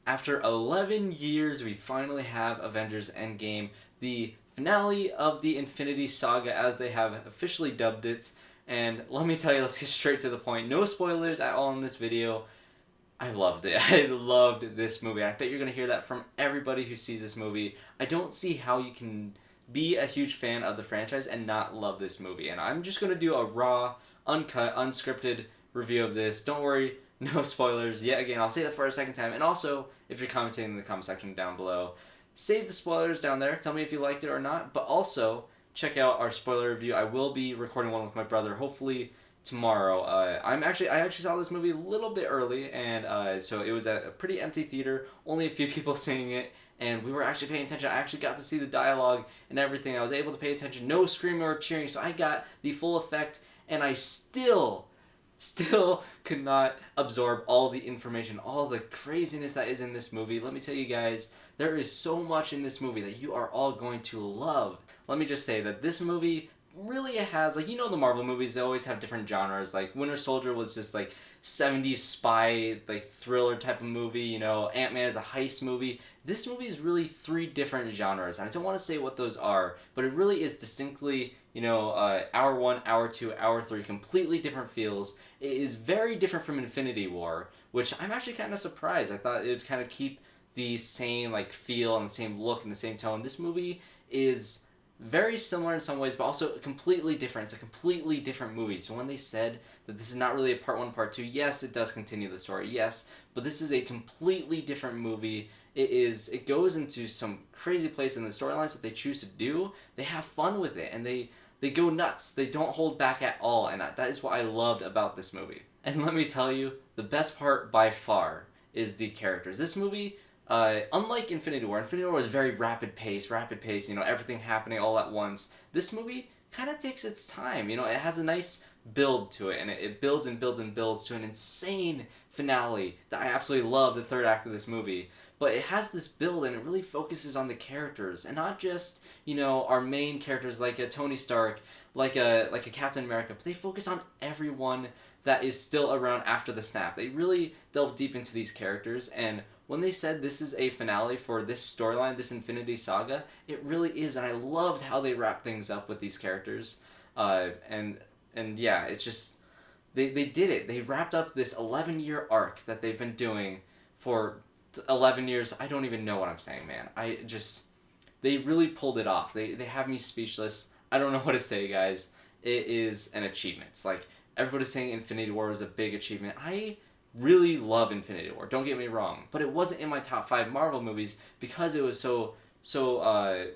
After 11 years, we finally have Avengers Endgame, the finale of the Infinity Saga as they have officially dubbed it. And let me tell you, let's get straight to the point. No spoilers at all in this video. I loved it. I loved this movie. I bet you're going to hear that from everybody who sees this movie. I don't see how you can be a huge fan of the franchise and not love this movie. And I'm just going to do a raw, uncut, unscripted review of this. Don't worry, no spoilers. Yet again, I'll say that for a second time. And also, if you're commenting in the comment section down below, save the spoilers down there. Tell me if you liked it or not. But also, check out our spoiler review. I will be recording one with my brother, hopefully tomorrow. I actually saw this movie a little bit early, and so it was at a pretty empty theater, only a few people seeing it, and we were actually paying attention. I actually got to see the dialogue and everything. I was able to pay attention, no screaming or cheering, so I got the full effect, and I still could not absorb all the information, all the craziness that is in this movie. Let me tell you guys, there is so much in this movie that you are all going to love. Let me just say that this movie really has, like, you know, the Marvel movies, they always have different genres. Like Winter Soldier was just like 70s spy, like thriller type of movie. You know, Ant-Man is a heist movie. This movie is really three different genres, and I don't want to say what those are, but it really is distinctly, you know, hour 1, hour 2, hour 3, completely different feels. It is very different from Infinity War, which I'm actually kind of surprised. I thought it would kind of keep the same like feel and the same look and the same tone. This movie is very similar in some ways, but also completely different. It's a completely different movie. So when they said that this is not really a part 1, part 2, yes, it does continue the story, yes, but this is a completely different movie. It goes into some crazy place in the storylines that they choose to do. They have fun with it, and they go nuts. They don't hold back at all, and that is what I loved about this movie. And let me tell you, the best part by far is the characters. This movie, unlike Infinity War was very rapid pace, you know, everything happening all at once. This movie kind of takes its time, you know, it has a nice build to it, and it builds and builds and builds to an insane finale that I absolutely love, the third act of this movie. But it has this build, and it really focuses on the characters, and not just, you know, our main characters like a Tony Stark, like a Captain America, but they focus on everyone that is still around after the snap. They really delve deep into these characters, and when they said this is a finale for this storyline, this Infinity Saga, it really is, and I loved how they wrap things up with these characters. And yeah, it's just, they did it. They wrapped up this 11-year arc that they've been doing for 11 years. I don't even know what I'm saying, man. They really pulled it off. They have me speechless. I don't know what to say, guys. It is an achievement. It's like, everybody's saying Infinity War was a big achievement. I really love Infinity War, don't get me wrong, but it wasn't in my top 5 Marvel movies because it was so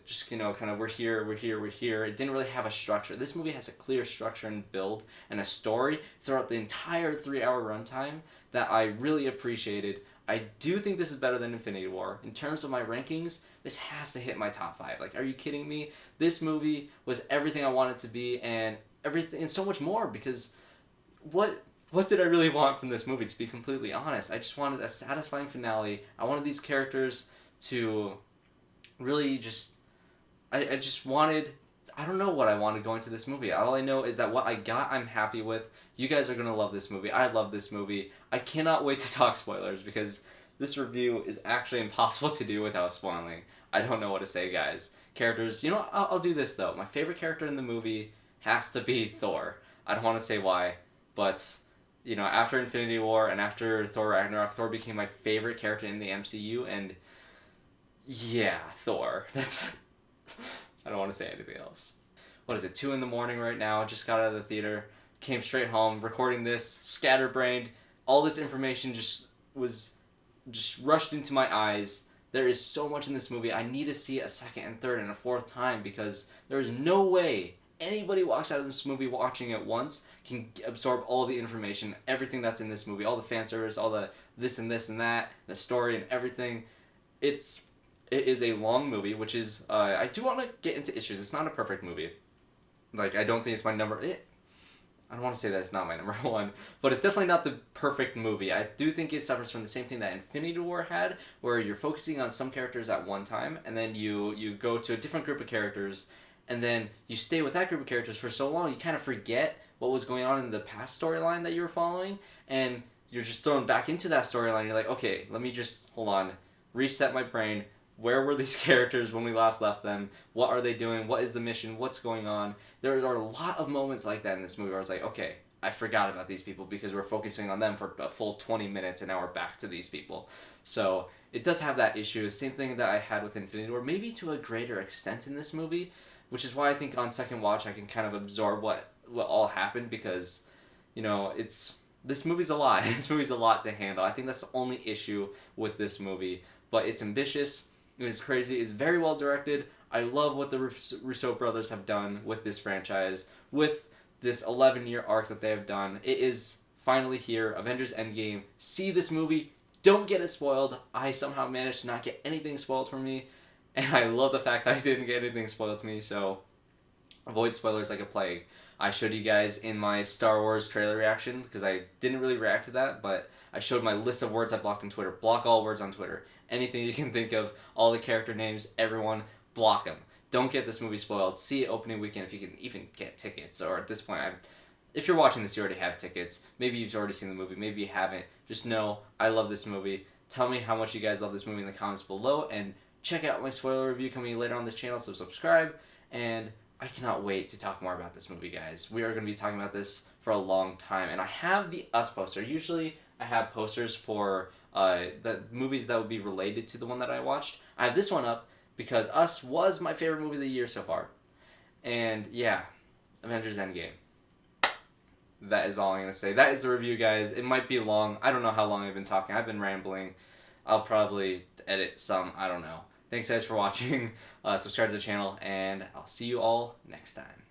just, you know, kind of we're here. It didn't really have a structure. This movie has a clear structure and build and a story throughout the entire 3-hour runtime that I really appreciated. I do think this is better than Infinity War. In terms of my rankings, this has to hit my top 5. Like, are you kidding me? This movie was everything I wanted to be, and everything, and so much more, because what did I really want from this movie, to be completely honest? I just wanted a satisfying finale. I wanted these characters to really just... I just wanted... I don't know what I wanted going to this movie. All I know is that what I got, I'm happy with. You guys are going to love this movie. I love this movie. I cannot wait to talk spoilers, because this review is actually impossible to do without spoiling. I don't know what to say, guys. Characters... You know, I'll do this, though. My favorite character in the movie has to be Thor. I don't want to say why, but... You know, after Infinity War and after Thor Ragnarok, Thor became my favorite character in the MCU, and yeah, Thor. That's... I don't want to say anything else. What is it, 2 in the morning right now, just got out of the theater, came straight home, recording this, scatterbrained, all this information just rushed into my eyes. There is so much in this movie. I need to see it a second and third and a fourth time, because there is no way anybody walks out of this movie watching it once can absorb all the information, everything that's in this movie, all the fan service, all the this and that, the story and everything. It is a long movie, which is, I do want to get into issues. It's not a perfect movie. Like, I don't think it's my number... I don't want to say that it's not my number 1, but it's definitely not the perfect movie. I do think it suffers from the same thing that Infinity War had, where you're focusing on some characters at one time, and then you go to a different group of characters, and then you stay with that group of characters for so long, you kind of forget what was going on in the past storyline that you were following, and you're just thrown back into that storyline. You're like, okay, let me just, hold on, reset my brain. Where were these characters when we last left them? What are they doing? What is the mission? What's going on? There are a lot of moments like that in this movie where I was like, okay, I forgot about these people because we're focusing on them for a full 20 minutes and now we're back to these people. So it does have that issue. Same thing that I had with Infinity War, maybe to a greater extent in this movie, which is why I think on second watch I can kind of absorb what all happened because, you know, this movie's a lot. This movie's a lot to handle. I think that's the only issue with this movie. But it's ambitious. It's crazy. It's very well directed. I love what the Russo brothers have done with this franchise, with this 11-year arc that they have done. It is finally here. Avengers Endgame. See this movie. Don't get it spoiled. I somehow managed to not get anything spoiled for me. And I love the fact that I didn't get anything spoiled to me. So avoid spoilers like a plague. I showed you guys in my Star Wars trailer reaction, because I didn't really react to that, but I showed my list of words I blocked on Twitter. Block all words on Twitter. Anything you can think of, all the character names, everyone, block them. Don't get this movie spoiled. See it opening weekend if you can even get tickets. Or at this point, if you're watching this, you already have tickets. Maybe you've already seen the movie. Maybe you haven't. Just know I love this movie. Tell me how much you guys love this movie in the comments below. And check out my spoiler review coming later on this channel, so subscribe. And I cannot wait to talk more about this movie, guys. We are going to be talking about this for a long time. And I have the Us poster. Usually I have posters for the movies that would be related to the one that I watched. I have this one up because Us was my favorite movie of the year so far. And yeah, Avengers Endgame. That is all I'm going to say. That is the review, guys. It might be long. I don't know how long I've been talking. I've been rambling. I'll probably edit some. I don't know. Thanks, guys, for watching. Subscribe to the channel, and I'll see you all next time.